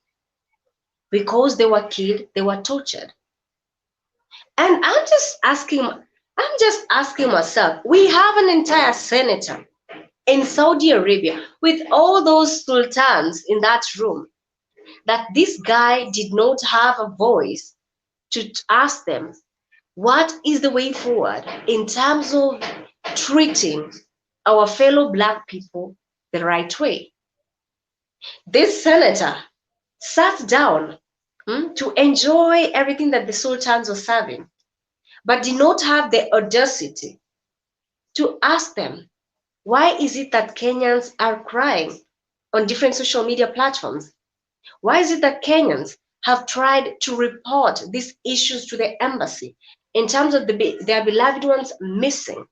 because they were killed, they were tortured. And I'm just asking myself, we have an entire senator in Saudi Arabia with all those sultans in that room, that this guy did not have a voice to ask them what is the way forward in terms of treating our fellow Black people the right way. This senator sat down to enjoy everything that the sultans were serving, but did not have the audacity to ask them, why is it that Kenyans are crying on different social media platforms? Why is it that Kenyans have tried to report these issues to the embassy in terms of their beloved ones missing?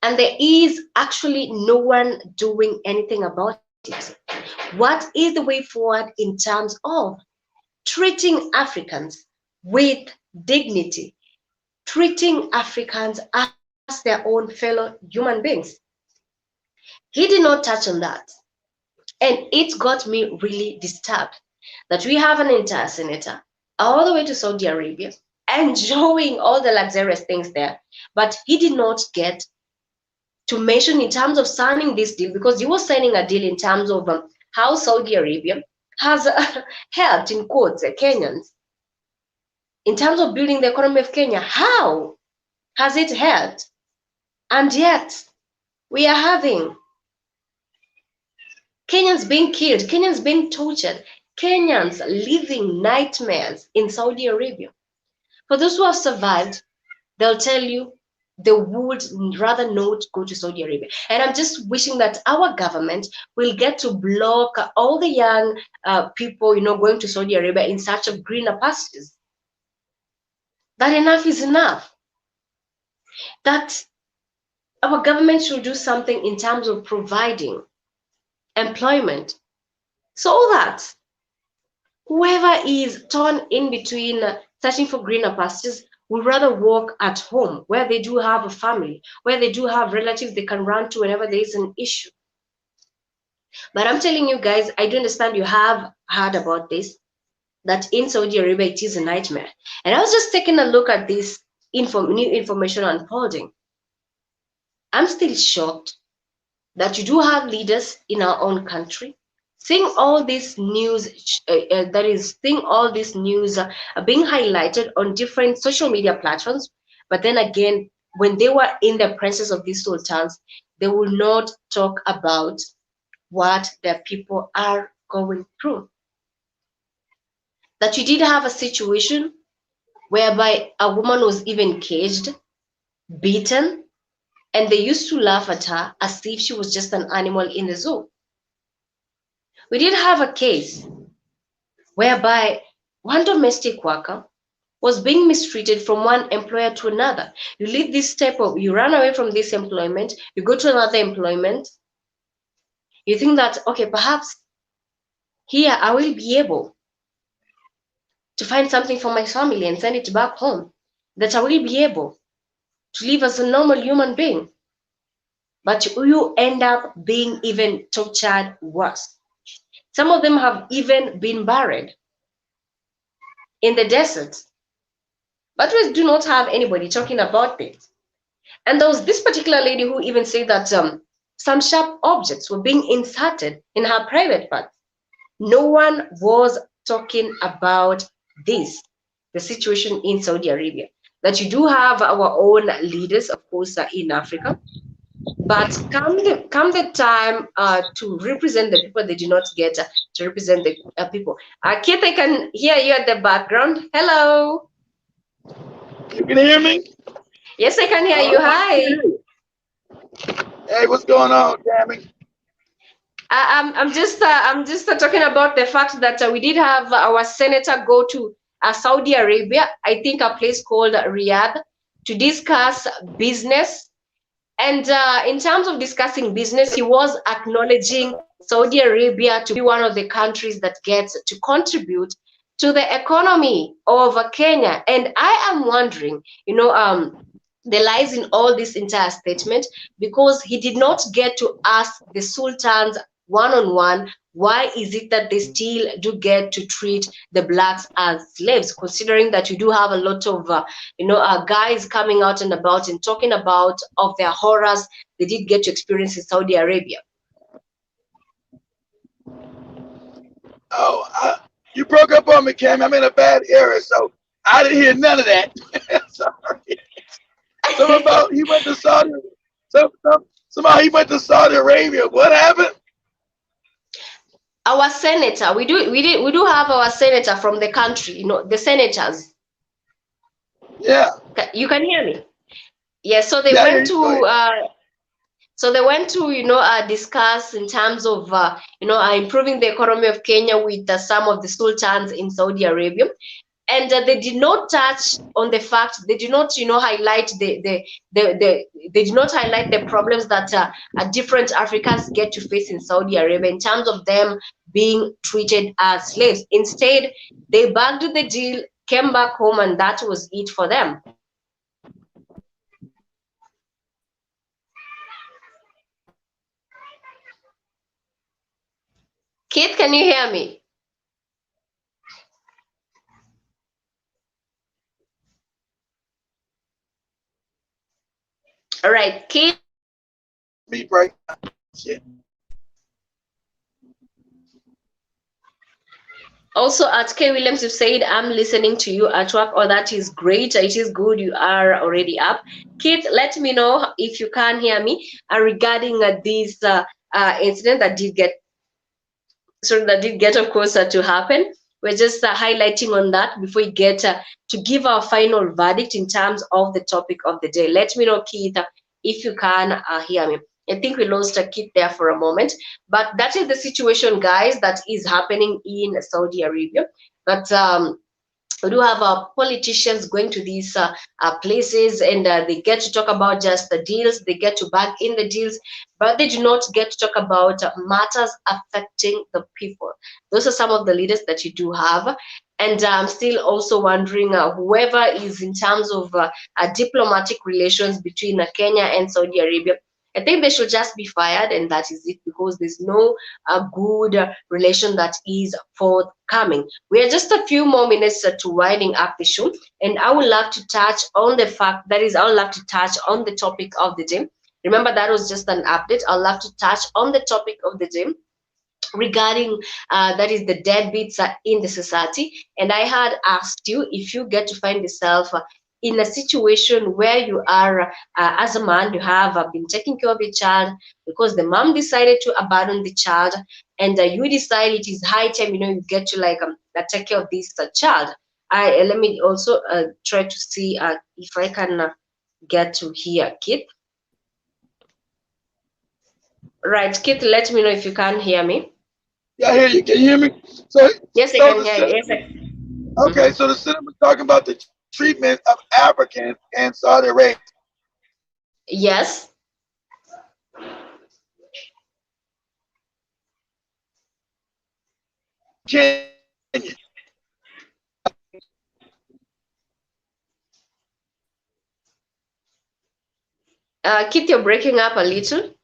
And there is actually no one doing anything about it. What is the way forward in terms of treating Africans with dignity, treating Africans as their own fellow human beings? He did not touch on that. And it got me really disturbed that we have an entire senator all the way to Saudi Arabia enjoying all the luxurious things there, but he did not get to mention in terms of signing this deal, because he was signing a deal in terms of how Saudi Arabia has helped, in quotes, Kenyans in terms of building the economy of Kenya. How has it helped? And yet we are having Kenyans being killed, Kenyans being tortured, Kenyans living nightmares in Saudi Arabia. For those who have survived, they'll tell you they would rather not go to Saudi Arabia. And I'm just wishing that our government will get to block all the young people, going to Saudi Arabia in search of greener pastures. That enough is enough. That our government should do something in terms of providing employment, so that whoever is torn in between searching for greener pastures would rather work at home, where they do have a family, where they do have relatives they can run to whenever there is an issue. But I'm telling you guys, I do understand you have heard about this, that in Saudi Arabia it is a nightmare. And I was just taking a look at this new information unfolding. I'm still shocked that you do have leaders in our own country seeing all this news, seeing all this news being highlighted on different social media platforms. But then again, when they were in the presence of these sultans, they will not talk about what their people are going through. That you did have a situation whereby a woman was even caged, beaten, and they used to laugh at her as if she was just an animal in the zoo. We did have a case whereby one domestic worker was being mistreated from one employer to another. You leave this type of, you run away from this employment, you go to another employment, you think that, okay, perhaps here I will be able to find something for my family and send it back home, that I will be able to live as a normal human being. But you end up being even tortured worse. Some of them have even been buried in the desert. But we do not have anybody talking about it. And there was this particular lady who even said that some sharp objects were being inserted in her private parts. No one was talking about this, the situation in Saudi Arabia. That you do have our own leaders, of course, in Africa, but come the time to represent the people, they do not get to represent the people. Keith, I can hear you at the background. Hello. You can hear me? Yes, I can hear you. Hi. Hey, what's going on, Calmie? I'm just talking about the fact that we did have our senator go to Saudi Arabia, I think a place called Riyadh, to discuss business. And in terms of discussing business, he was acknowledging Saudi Arabia to be one of the countries that gets to contribute to the economy of Kenya. And I am wondering, the lies in all this entire statement, because he did not get to ask the sultans one-on-one, why is it that they still do get to treat the blacks as slaves, considering that you do have a lot of guys coming out and about and talking about of their horrors they did get to experience in Saudi Arabia. Oh, you broke up on me, Calmie. I'm in a bad area, so I didn't hear none of that. Sorry. Something about he went to Saudi. Somehow he went to Saudi Arabia. What happened? Our senator, we do have our senator from the country, the senators. Yeah. You can hear me? Yes. So they went to discuss in terms of improving the economy of Kenya with some of the sultans in Saudi Arabia. And they did not touch on the fact, they did not highlight they did not highlight the problems that different Africans get to face in Saudi Arabia in terms of them being treated as slaves. Instead, they bagged the deal, came back home, and that was it for them. Kate, can you hear me? All right, Kate. Me right now. Shit. Also, at K Williams, you said, I'm listening to you at work. Oh, that is great. It is good. You are already up. Kate, let me know if you can hear me regarding this incident that did get, of course, to happen. We're just highlighting on that before we get to give our final verdict in terms of the topic of the day. Let me know, Keith, if you can hear me. I think we lost a Keith there for a moment, but that is the situation, guys, that is happening in Saudi Arabia. But we do have politicians going to these places, and they get to talk about just the deals, they get to bag in the deals, but they do not get to talk about matters affecting the people. Those are some of the leaders that you do have. And I'm still also wondering whoever is in terms of diplomatic relations between Kenya and Saudi Arabia, I think they should just be fired, and that is it, because there's no good relation that is forthcoming. We are just a few more minutes to winding up the show, and I would love to touch on the fact that is, I would love to touch on the topic of the day. Remember, that was just an update. I'd love to touch on the topic of the day regarding that is the deadbeats in the society. And I had asked you, if you get to find yourself in a situation where you are as a man, you have been taking care of your child because the mom decided to abandon the child, and you decide it is high time you get to take care of this child. Let me also try to see if I can get to hear Kit. Right, Kit, let me know if you can hear me. Yeah, I hear you. Can you hear me? So yes, I can hear you. Yes, Okay, so the cinema is talking about the treatment of Africans in Saudi Arabia. Yes. Kenya. Keith, you're breaking up a little.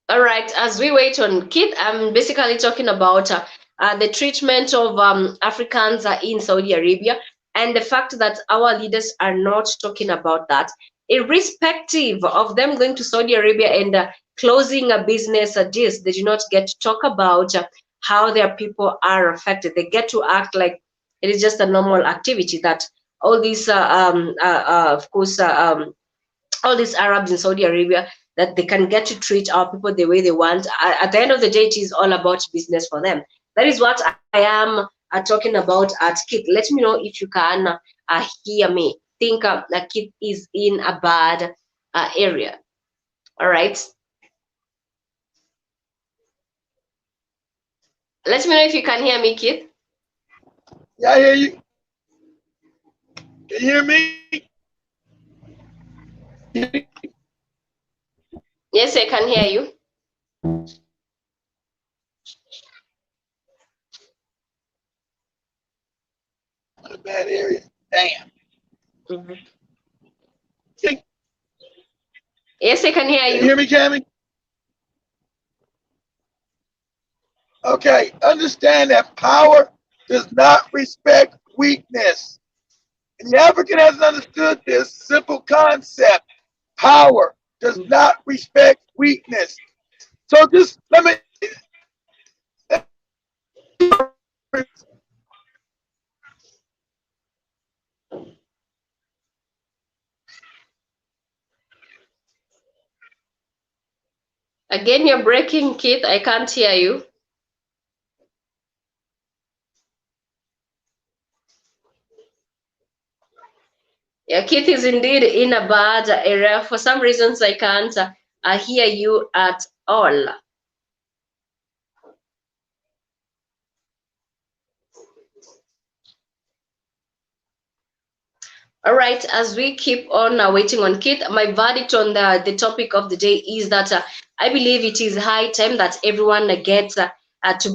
All right, as we wait on Keith, I'm basically talking about the treatment of Africans in Saudi Arabia and the fact that our leaders are not talking about that, irrespective of them going to Saudi Arabia and closing a business deals. They do not get to talk about how their people are affected. They get to act like it is just a normal activity that all these, of course, all these Arabs in Saudi Arabia, that they can get to treat our people the way they want. At the end of the day, it is all about business for them. That is what I am talking about at Kit. Let me know if you can hear me. Think that Kit is in a bad area. All right. Let me know if you can hear me, Kit. Yeah, I hear you. Can you hear me? Yes, I can hear you. In a bad area. Damn. Mm-hmm. Yes, I can hear Can you you. hear me, Calmie? Okay, understand that power does not respect weakness. And the African hasn't understood this simple concept. Power does not respect weakness. So just let me. Again, you're breaking, Kit. I can't hear you. Yeah, Keith is indeed in a bad area. For some reasons, I can't hear you at all. All right, as we keep on waiting on Keith, my verdict on the topic of the day is that I believe it is high time that everyone gets to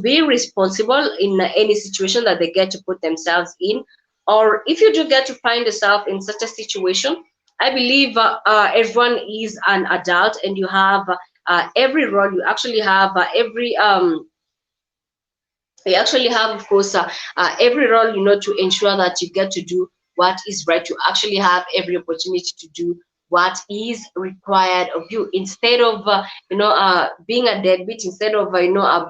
be responsible in any situation that they get to put themselves in. Or if you do get to find yourself in such a situation, I believe everyone is an adult and you have every role. You actually have of course every role, to ensure that you get to do what is right. You actually have every opportunity to do what is required of you, instead of being a deadbeat, instead of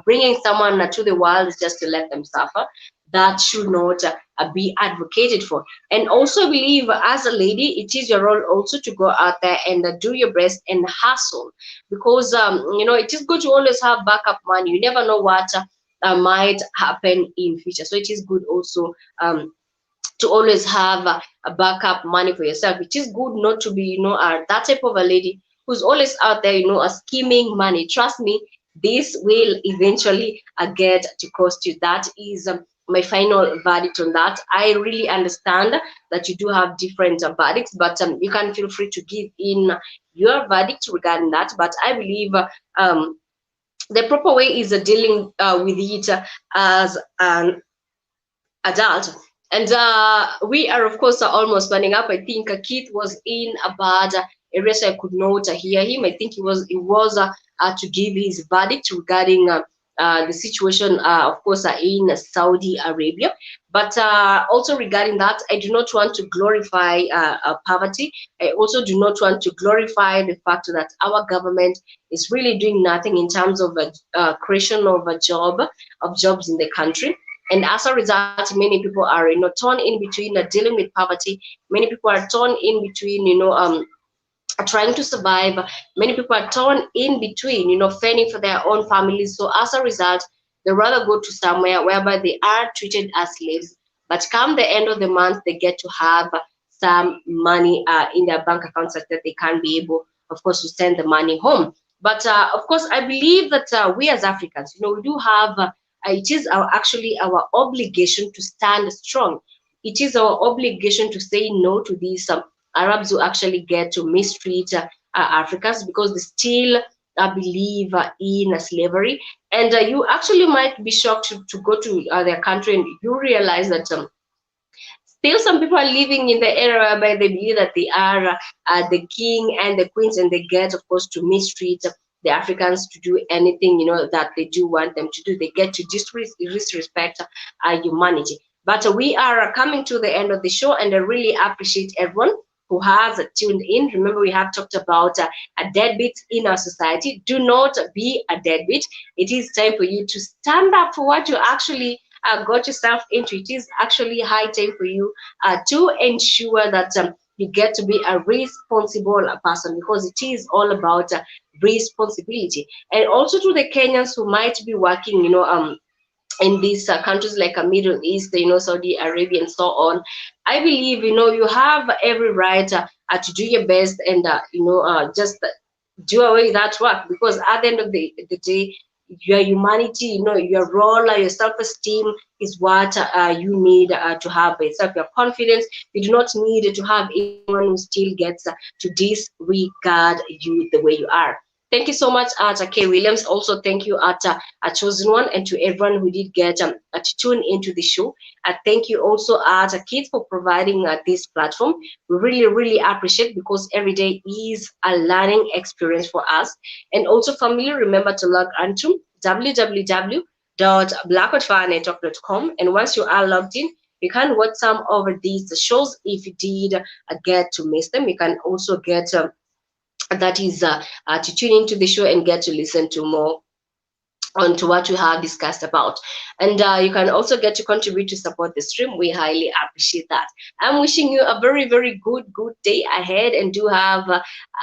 bringing someone to the world just to let them suffer. That should not be advocated for. And also believe, as a lady, it is your role also to go out there and do your best and hustle, because it is good to always have backup money. You never know what might happen in future. So it is good also to always have a backup money for yourself. It is good not to be, that type of a lady who's always out there, scheming money. Trust me, this will eventually get to cost you. That is my final verdict on that. I really understand that you do have different verdicts, but you can feel free to give in your verdict regarding that. But I believe the proper way is dealing with it as an adult. And we are, of course, almost running up. I think Keith was in a bad area, so I could not hear him. I think he was to give his verdict regarding the situation, of course, in Saudi Arabia. But also regarding that, I do not want to glorify poverty. I also do not want to glorify the fact that our government is really doing nothing in terms of creation of jobs in the country. And as a result, many people are torn in between dealing with poverty. Many people are torn in between trying to survive. Many people are torn in between fending for their own families. So as a result, they rather go to somewhere whereby they are treated as slaves, but come the end of the month, they get to have some money in their bank accounts that they can be able of course, to send the money home. But of course, I believe that we as Africans, we do have, it is actually our obligation to stand strong. It is our obligation to say no to these Arabs who actually get to mistreat Africans, because they still believe in slavery. And you actually might be shocked to go to their country, and you realize that still some people are living in the era whereby they believe that they are the king and the queens, and they get, of course, to mistreat the Africans, to do anything that they do want them to do. They get to disrespect humanity. But we are coming to the end of the show, and I really appreciate everyone who has tuned in. Remember, we have talked about a deadbeat in our society. Do not be a deadbeat. It is time for you to stand up for what you actually got yourself into. It is actually high time for you to ensure that you get to be a responsible person, because it is all about responsibility. And also to the Kenyans who might be working, in these countries like Middle East, Saudi Arabia and so on, I believe, you have every right to do your best, and just do away that work, because at the end of the day, your humanity, your role, your self-esteem is what you need to have yourself, your confidence. You do not need to have anyone who still gets to disregard you the way you are. Thank you so much, K. Williams. Also, thank you at Chosen One, and to everyone who did get to tune into the show. Thank you also at Kids for providing this platform. We really, really appreciate, because every day is a learning experience for us. And also, family, remember to log on to www.blackoutfirenetwork.com. And once you are logged in, you can watch some of these shows if you did get to miss them. You can also get that is to tune into the show and get to listen to more onto what we have discussed about. And you can also get to contribute to support the stream. We highly appreciate that. I'm wishing you a very, very good day ahead, and do have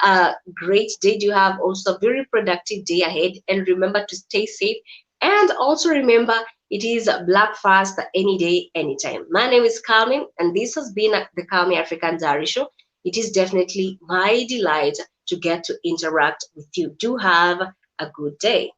a great day. Do have also a very productive day ahead, and remember to stay safe. And also remember, it is Black Fast any day, anytime. My name is Calmie, and this has been the Calmie African Diary Show. It is definitely my delight to get to interact with you. Do have a good day.